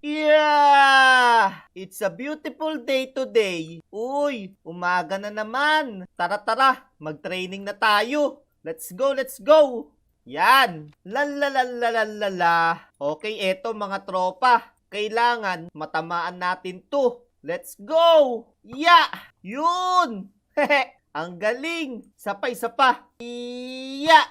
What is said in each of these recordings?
Yeah! It's a beautiful day today. Uy, umaga na naman. Tara, mag-training na tayo. Let's go, let's go. Yan. Lalalalalala. Okay, eto mga tropa. Kailangan matamaan natin to. Let's go! Yeah! Yun! Hehe! Ang galing! Isa pa. Yeah!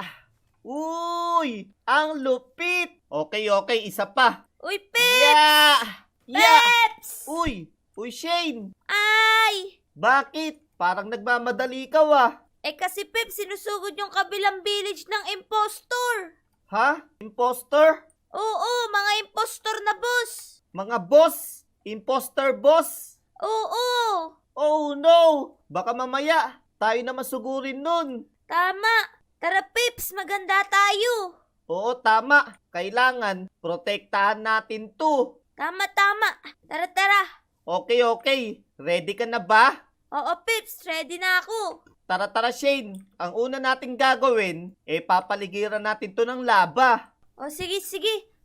Uy! Ang lupit! Okay, isa pa. Uy, Pips! Yeah! Yeah! Pips! Uy! Shane! Ay! Bakit? Parang nagmamadali ka Kasi Pips, sinusugod yung kabilang village ng impostor. Ha? Imposter? Oo, mga impostor na boss. Mga boss? Imposter boss? Oo. Oh no! Baka mamaya tayo na masugurin nun. Tama. Tara Pips, maganda tayo. Oo, tama. Kailangan protektahan natin to. Tama. Tara. Okay. Ready ka na ba? Oo Pips, ready na ako. Tara, Shane. Ang una nating gagawin, papaligiran natin to ng laba. O sige.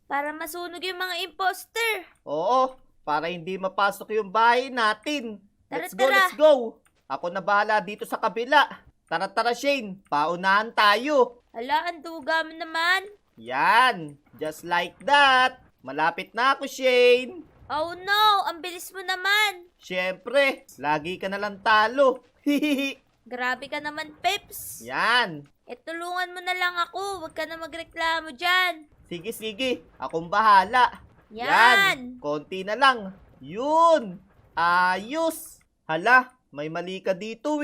Para masunog yung mga imposter. Oo, para hindi mapasok yung bahay natin. Let's Tara. go. Ako na bahala dito sa kabila. Tara, Shane. Paunahan tayo. Hala, ang duga mo naman. Yan. Just like that. Malapit na ako, Shane. Oh no, ang bilis mo naman. Siyempre, lagi ka na lang talo. Hihihi. Grabe ka naman, Pips. Yan. Tulungan mo na lang ako. Huwag ka na magreklamo dyan. Sige. Akong bahala. Yan. Konti na lang. Yun. Ayos. Hala, may mali ka dito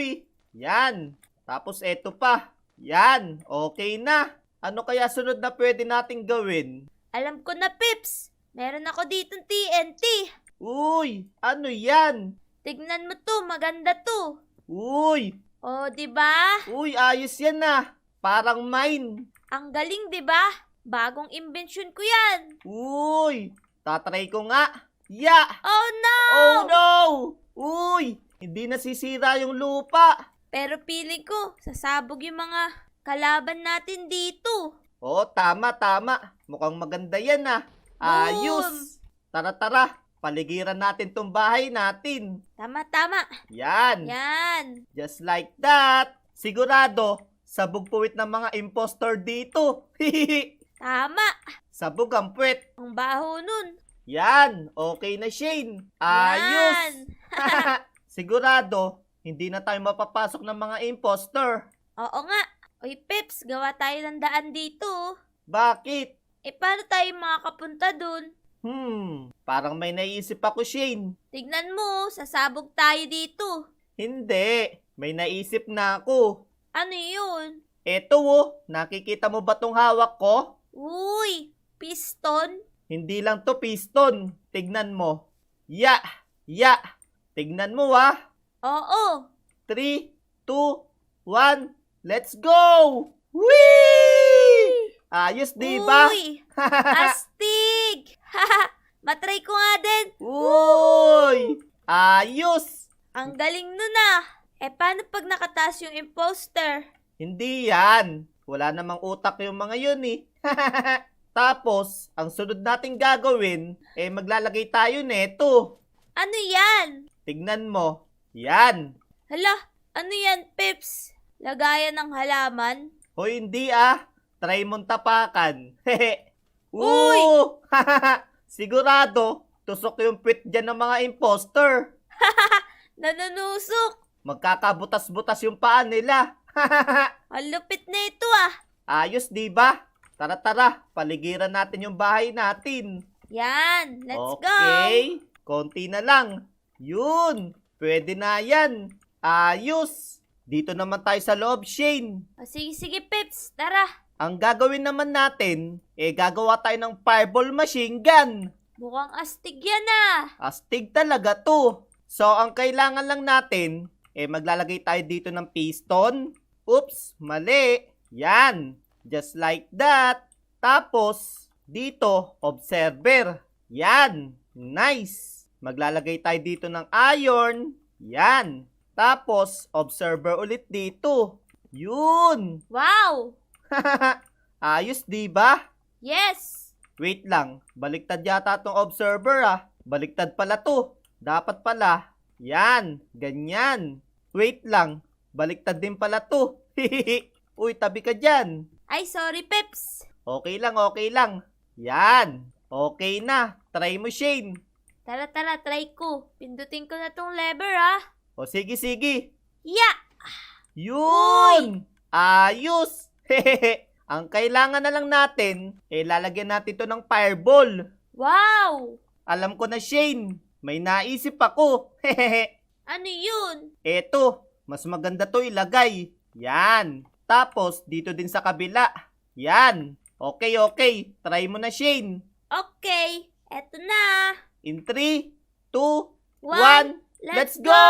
Yan. Tapos eto pa. Yan. Okay na. Ano kaya sunod na pwede nating gawin? Alam ko na, Pips. Meron ako ditong TNT. Uy, ano yan? Tignan mo to, maganda to. Uy, Oh, 'di ba? ayos yan Parang mine. Ang galing, 'di ba? Bagong invention ko 'yan. Uy, tatry ko nga. Yeah! Oh no! Oh no! Uy, hindi nasisira yung lupa. Pero feeling ko, sasabog yung mga kalaban natin dito. Oo, tama. Mukhang maganda yan Ayos. Tara. Paligiran natin tong bahay natin. Tama. Yan. Just like that. Sigurado, sabog puwit ng mga impostor dito. Tama. Sabog ang puwit. Ang baho nun. Yan. Okay na, Shane. Ayos. Sigurado, hindi na tayo mapapasok ng mga impostor. Oo nga. Uy, Pips, gawa tayo ng daan dito. Bakit? Paano tayo makakapunta dun? Parang may naisip ako, Shane. Tignan mo, sasabog tayo dito. Hindi. May naisip na ako. Ano yun? Eto nakikita mo ba tong hawak ko? Uy, piston? Hindi lang to piston. Tignan mo. Ya. Tignan mo Oo. 3, 2, 1, let's go! Whee! Ayos, di ba? Uy, astig! Matry ko nga din. Uy! Ayos! Ang galing nun paano pag nakataas yung imposter? Hindi yan. Wala namang utak yung mga yun Tapos, ang sunod nating gagawin, maglalagay tayo neto. Ano yan? Tignan mo. Yan. Hala, ano yan, Pips? Lagayan ng halaman? Hoy, hindi Try mong tapakan. Uy! Sigurado, tusok yung pit dyan ng mga imposter. Nanunusok. Magkakabutas-butas yung paa nila. Ang lupit na ito Ayos, di ba? Tara, paligiran natin yung bahay natin. Yan, let's go. Okay, konti na lang. Yun, pwede na yan. Ayos. Dito naman tayo sa loob, Shane. Sige, Pips, tara. Ang gagawin naman natin, gagawa tayo ng fireball machine gun. Mukhang astig yan Astig talaga to. So, ang kailangan lang natin, maglalagay tayo dito ng piston. Oops, mali. Yan. Just like that. Tapos, dito, observer. Yan. Nice. Maglalagay tayo dito ng iron. Yan. Tapos, observer ulit dito. Yun. Wow! Ayos, di ba? Yes! Wait lang, baliktad yata tong observer ah. Baliktad pala to. Dapat pala. Yan, ganyan. Wait lang, baliktad din pala to. Uy, tabi ka dyan. Ay, sorry, Peps. Okay lang, okay lang. Yan, okay na. Try mo, Shane. Tara, try ko. Pindutin ko na tong lever, ah. O sige, sige. Ya! Yun! Ayos! Hehehe. Ang kailangan na lang natin, lalagyan natin to ng fireball. Wow! Alam ko na, Shane. May naisip ako. Hehehe. Ano yun? Eto, mas maganda to ilagay. Yan. Tapos, dito din sa kabila. Yan. Okay, okay. Try mo na, Shane. Okay, eto na. In 3, 2, 1, 1, let's go!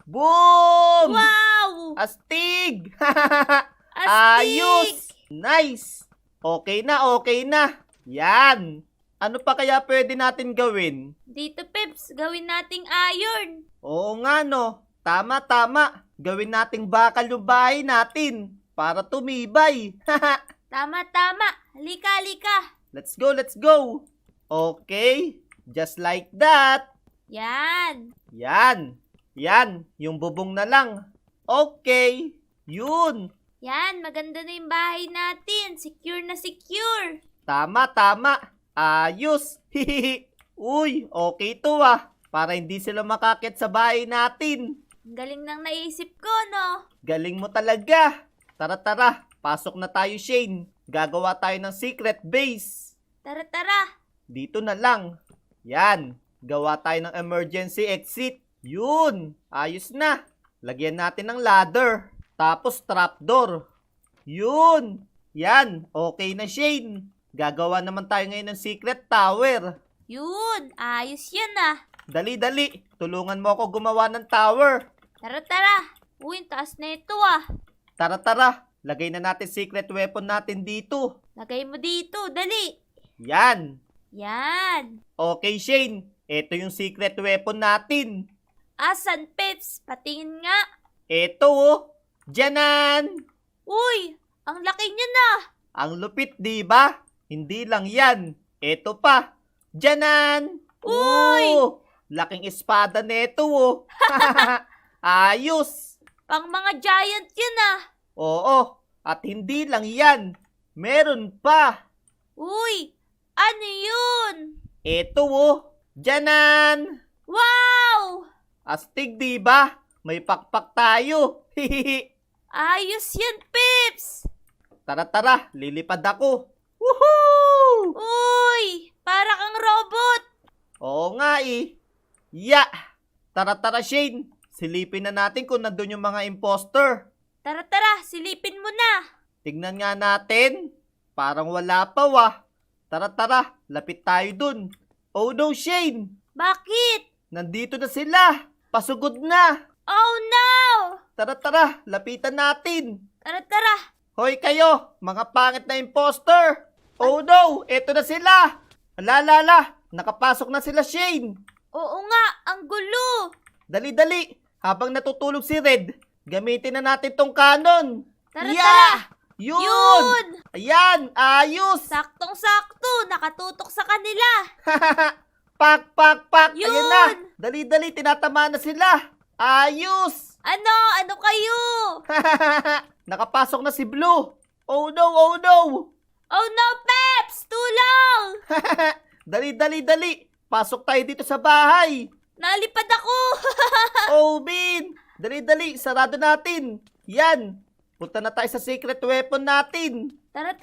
Boom! Wow! Astig! Astig! Ayos! Nice! Okay na, okay na. Yan. Ano pa kaya pwede natin gawin? Dito, Peps, gawin nating iron. Oo nga no. Tama, tama. Gawin nating bakal yung bahay natin para tumibay. Tama. Halika, halika. Let's go, let's go. Okay. Just like that. Yan. Yan. Yan. Yung bubong na lang. Okay. Yun. Yan, maganda na yung bahay natin. Secure na secure. Tama, tama. Ayos. Uy, okay to ah. Para hindi sila makakit sa bahay natin. Ang galing nang naisip ko, no? Galing mo talaga. Tara, tara. Pasok na tayo, Shane. Gagawa tayo ng secret base. Tara. Dito na lang. Yan. Gawa tayo ng emergency exit. Yun. Ayos na. Lagyan natin ng ladder. Tapos trapdoor. Yun. Yan. Okay na, Shane. Gagawa naman tayo ngayon ng secret tower. Yun, ayos yan ah. Dali, dali. Tulungan mo ako gumawa ng tower. Tara. Uy, ang taas na ito ah. Tara, tara. Lagay na natin secret weapon natin dito. Lagay mo dito, dali. Yan. Yan. Okay, Shane. Ito yung secret weapon natin. Asan, Peps? Patingin nga. Ito, oh. Diyanan. Uy, ang laki niya na. Ang lupit, di ba? Hindi lang yan. Ito pa. Diyanan. Uy! Oh, laking espada neto, oh. Ayos. Pang mga giant yan ah. Oo. At hindi lang yan. Meron pa. Uy, ano yun? Ito, oh. Diyanan. Wow! Astig, di ba? May pakpak tayo. Ayos yan, Peps. Tara, tara. Lilipad ako. Woohoo! Uy, para kang robot. Oo nga eh. Yeah! Tara, tara, Shane. Silipin na natin kung nandun yung mga imposter. Tara, silipin mo na. Tignan nga natin. Parang wala pa wah. Tara, tara. Lapit tayo dun. Oh no, Shane. Bakit? Nandito na sila. Pasugod na. Oh no! Tara, tara. Lapitan natin. Tara. Hoy kayo, mga pangit na imposter. Oh no, eto na sila. Alala, nakapasok na sila, Shane. Oo nga, ang gulo. Dali-dali. Habang natutulog si Red, gamitin na natin tong cannon. Tara. Yun! Ayan! Ayos! Saktong-sakto, nakatutok sa kanila. Pak! Yun! Ayan na! Dali-dali, tinatama na sila! Ayos! Ano kayo? Nakapasok na si Blue! Oh no! Oh no, Peps! Tulong! Dali! Pasok tayo dito sa bahay! Nalipad ako! Oh, Bin! Dali! Sarado natin! Yan! Punta na tayo sa secret weapon natin! Tara.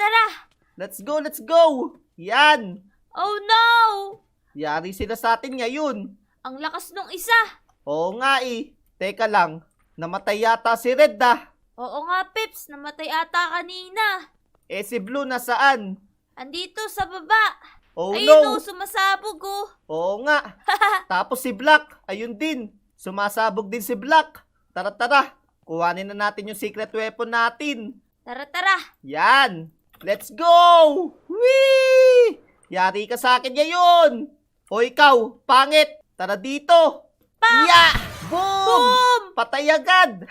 Let's go! Yan! Oh no! Yari sila sa atin ngayon! Ang lakas nung isa. Oo nga eh! Teka lang, namatay yata si Red ah! Oo nga, Peps. Namatay ata kanina. Si Blue nasaan? Andito sa baba. Oh Ayun no! sumasabog oh. Oo nga! Tapos si Black, ayun din! Sumasabog din si Black! Tara! Kuhanin na natin yung secret weapon natin! Tara. Yan! Let's go! Whee! Yari ka sa akin ngayon! O ikaw, pangit! Tara dito! Yeah! Boom! Patay agad!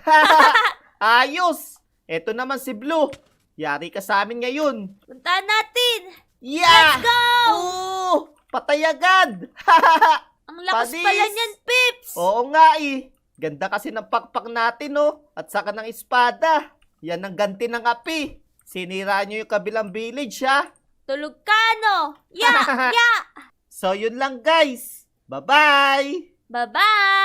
Ayos! Eto naman si Blue! Yari ka sa amin ngayon! Puntahan natin. Yeah! Let's go! Patay agad! Ang lakas Padis! pala niyan, Pips! Oo nga eh. Ganda kasi ng pakpak natin, oh. At saka ng espada. Yan ang ganti ng api. Sinira nyo yung kabilang village, ha? Tulog ka, no? Ya! Ya! So, yun lang, guys. Bye-bye! Bye-bye!